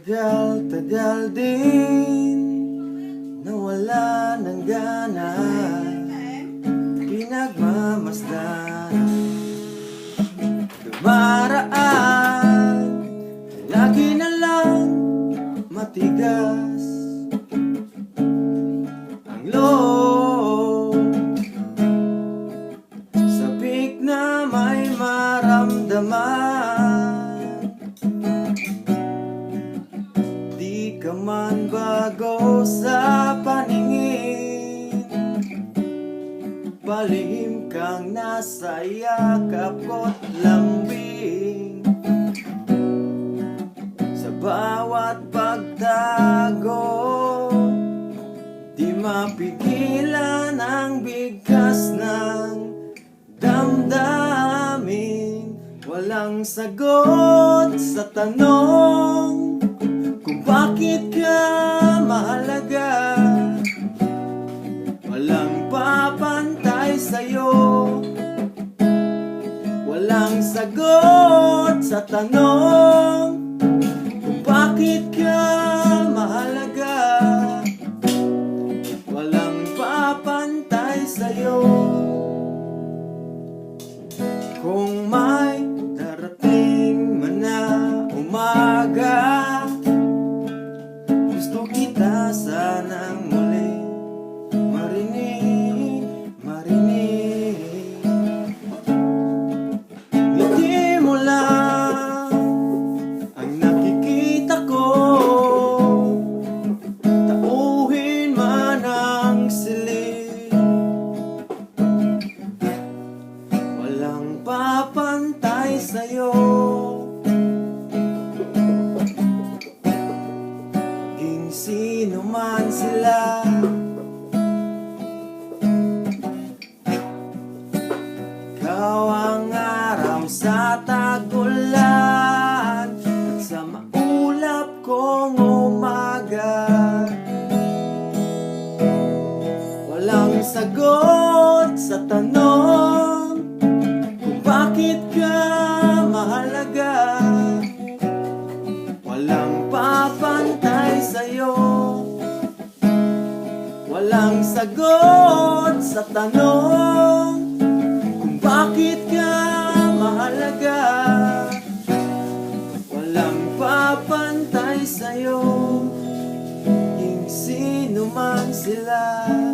Tagal-tagal din nawala ng gana, pinagmamasdan dumaraan, lagi na lang matigas ang loob, sabik na may maramdaman. Di ka man bago sa paningin, palihim kang nasa yakap ko't lambing. Sa bawat pagtago, di mapigilan ang bigkas ng damdamin. Walang sagot sa tanong kung bakit ka mahalaga. Walang papantay sa'yo, walang sagot sa tanong kung bakit ka mahalaga. Walang papantay sa'yo. Kung may darating man na umaga, gusto kita sanang muli marinig. Ngiti mo lang ang nakikita ko, tauhin man ang silid. Walang papantay sa'yo, sino man sila. Ikaw ang araw sa tag-ulan at sa maulap kong umaga. Walang sagot sa tanong kung bakit ka mahalaga. Walang papantay sa'yo, walang sagot sa tanong kung bakit ka mahalaga. Walang papantay sa'yo, kung sino man sila.